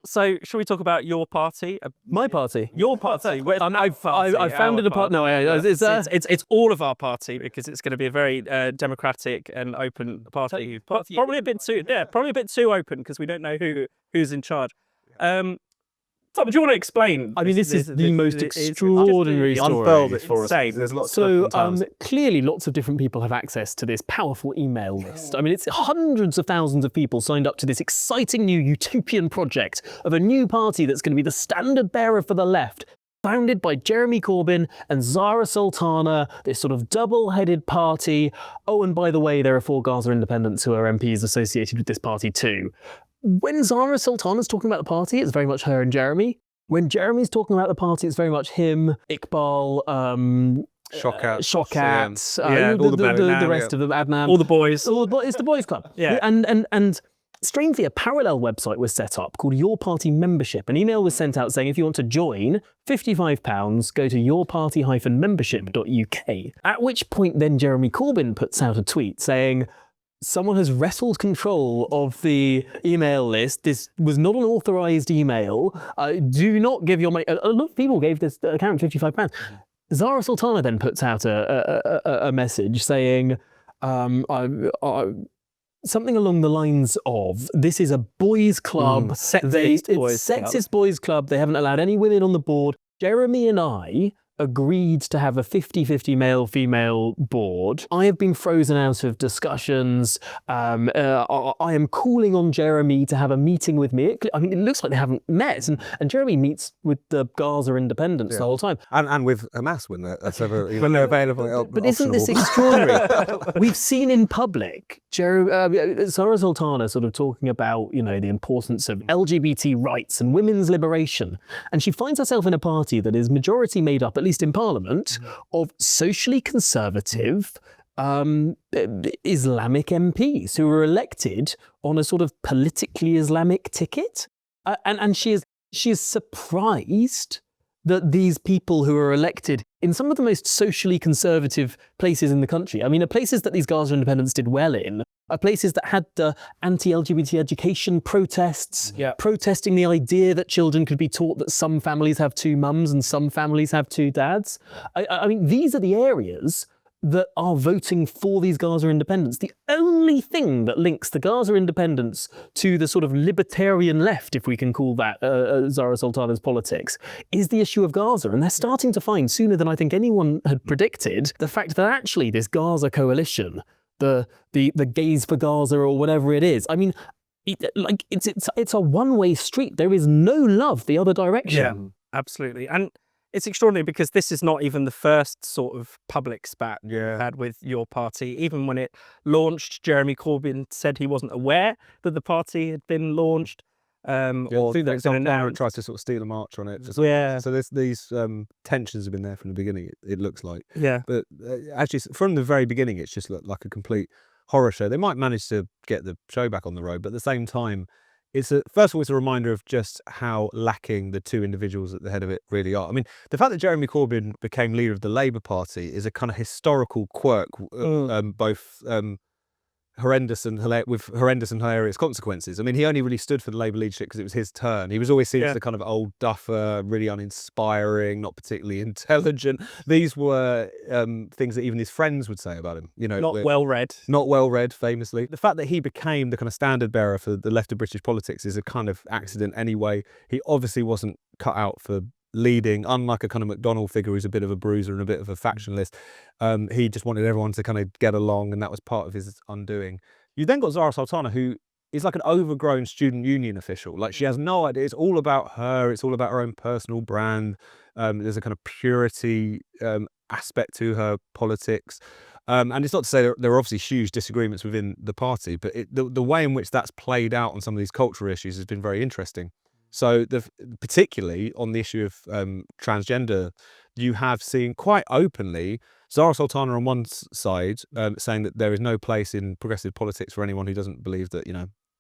So, shall we talk about your party? My party. Your party. I founded a party. No, it's all of our party because it's going to be a very democratic and open party. But probably a bit too open because we don't know who's in charge. Tom, do you want to explain? I mean, this is the most extraordinary story. Unfurl it for us. There's lots of clearly lots of different people have access to this powerful email list. I mean, it's hundreds of thousands of people signed up to this exciting new utopian project of a new party that's going to be the standard bearer for the left, founded by Jeremy Corbyn and Zarah Sultana, this sort of double-headed party. Oh, and by the way, there are 4 Gaza independents who are MPs associated with this party too. When Zarah Sultana's talking about the party, it's very much her and Jeremy. When Jeremy's talking about the party, it's very much him, Iqbal, Shokat, all the rest of them, Adnan. All the boys. It's the boys' club. Yeah. And strangely, a parallel website was set up called Your Party Membership. An email was sent out saying if you want to join, £55, go to yourparty-membership.uk. At which point then Jeremy Corbyn puts out a tweet saying, someone has wrestled control of the email list. This was not an authorised email. Do not give your money. A lot of people gave this account £55. Zarah Sultana then puts out a message saying something along the lines of, this is a boys' club. Sexist boys' club. They haven't allowed any women on the board. Jeremy and I agreed to have a 50-50 male-female board. I have been frozen out of discussions. I am calling on Jeremy to have a meeting with me. I mean, it looks like they haven't met, and Jeremy meets with the Gaza independents the whole time. And with Hamas when they're available. But isn't this extraordinary? We've seen in public Zarah Sultana sort of talking about, the importance of LGBT rights and women's liberation. And she finds herself in a party that is majority made up, at least in Parliament, of socially conservative Islamic MPs who were elected on a sort of politically Islamic ticket. And she is surprised that these people who are elected in some of the most socially conservative places in the country, I mean, are places that these Gaza independents did well in, are places that had the anti-LGBT education protests, protesting the idea that children could be taught that some families have 2 mums and some families have 2 dads. I mean, these are the areas that are voting for these Gaza independents. The only thing that links the Gaza independents to the sort of libertarian left, if we can call that Zarah Sultana's politics, is the issue of Gaza. And they're starting to find, sooner than I think anyone had predicted, the fact that actually this Gaza coalition, the Gays for Gaza or whatever it is, I mean, it's a one-way street. There is no love the other direction. Yeah, absolutely. And it's extraordinary because this is not even the first sort of public spat you had with your party. Even when it launched, Jeremy Corbyn said he wasn't aware that the party had been launched. I think that Sultana tries to sort of steal a march on it. So these tensions have been there from the beginning, it looks like. Yeah. But actually, from the very beginning, it's just looked like a complete horror show. They might manage to get the show back on the road, but at the same time, first of all, it's a reminder of just how lacking the 2 individuals at the head of it really are. I mean, the fact that Jeremy Corbyn became leader of the Labour Party is a kind of historical quirk, both horrendous and hilarious consequences. I mean, he only really stood for the Labour leadership because it was his turn. He was always seen as the kind of old duffer, really uninspiring, not particularly intelligent. These were things that even his friends would say about him. Not well read. Not well read, famously. The fact that he became the kind of standard bearer for the left of British politics is a kind of accident anyway. He obviously wasn't cut out for leading, unlike a kind of McDonnell figure who's a bit of a bruiser and a bit of a factionalist. He just wanted everyone to kind of get along, and that was part of his undoing. You then got Zarah Sultana, who is like an overgrown student union official. Like, she has no idea. It's all about her. It's all about her own personal brand. There's a kind of purity aspect to her politics. And it's not to say there are obviously huge disagreements within the party, but the way in which that's played out on some of these cultural issues has been very interesting. So particularly on the issue of transgender, you have seen quite openly Zarah Sultana on one side saying that there is no place in progressive politics for anyone who doesn't believe that,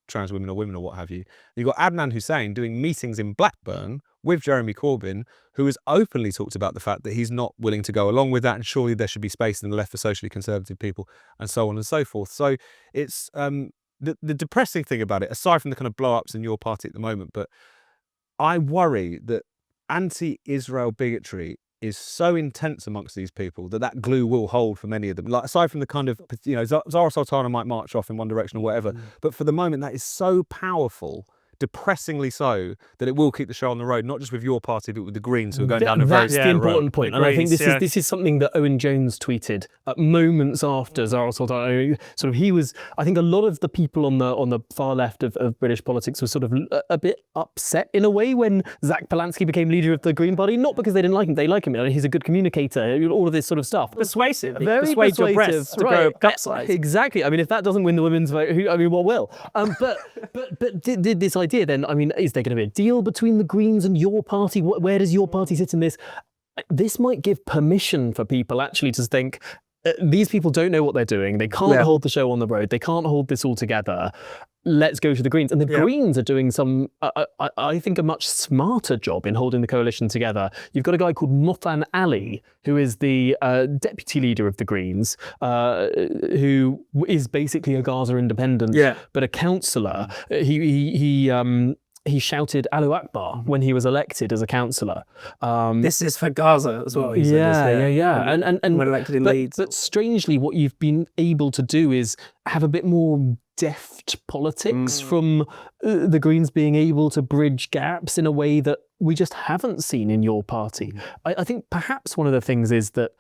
trans women or what have you. You've got Adnan Hussein doing meetings in Blackburn with Jeremy Corbyn, who has openly talked about the fact that he's not willing to go along with that, and surely there should be space in the left for socially conservative people, and so on and so forth. So it's the depressing thing about it, aside from the kind of blow-ups in your party at the moment, but I worry that anti-Israel bigotry is so intense amongst these people that glue will hold for many of them. Like, aside from the kind of, Zarah Sultana might march off in one direction or whatever, but for the moment that is so powerful, depressingly so, that it will keep the show on the road, not just with your party, but with the Greens who are going down a very That's the important road. point. And I think this is something that Owen Jones tweeted moments after Zarah Sultana. I think a lot of the people on the far left of British politics were sort of a bit upset in a way when Zach Polanski became leader of the Green Party, not because they didn't like him, they like him, he's a good communicator, all of this sort of stuff. Persuasive. Very persuade your persuasive, breasts to grow cup size. Exactly. I mean, if that doesn't win the women's vote, what will? But did this idea then, I mean, is there going to be a deal between the Greens and your party? Where does your party sit in this? This might give permission for people actually to think, these people don't know what they're doing. They can't hold the show on the road. They can't hold this all together. Let's go to the Greens. And the Greens are doing I think, a much smarter job in holding the coalition together. You've got a guy called Mothan Ali, who is the deputy leader of the Greens, who is basically a Gaza independent, but a councillor. He shouted Allahu Akbar when he was elected as a councillor. This is for Gaza as well. He said, And when elected in Leeds. But strangely, what you've been able to do is have a bit more deft politics from the Greens being able to bridge gaps in a way that we just haven't seen in your party. I think perhaps one of the things is that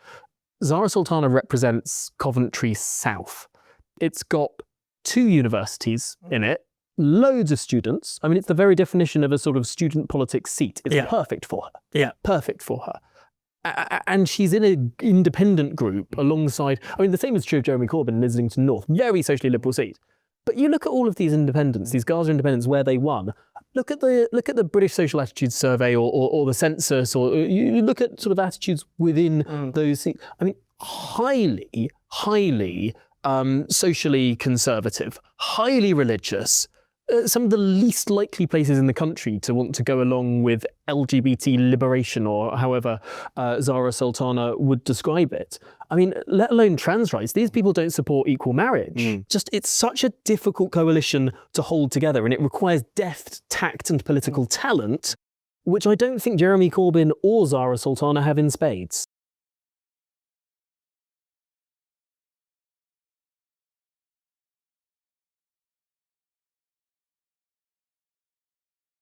Zarah Sultana represents Coventry South. It's got 2 universities in it, loads of students. I mean, it's the very definition of a sort of student politics seat. It's perfect for her. Yeah. Perfect for her. And she's in an independent group alongside, I mean, the same is true of Jeremy Corbyn in Islington North, very socially liberal seat. But you look at all of these independents, these Gaza independents, where they won. Look at the British Social Attitudes Survey or the census, or you look at sort of attitudes within those seats. I mean, highly socially conservative, highly religious. Some of the least likely places in the country to want to go along with LGBT liberation, or however Zarah Sultana would describe it. I mean, let alone trans rights. These people don't support equal marriage. It's such a difficult coalition to hold together, and it requires deft, tact and political talent, which I don't think Jeremy Corbyn or Zarah Sultana have in spades.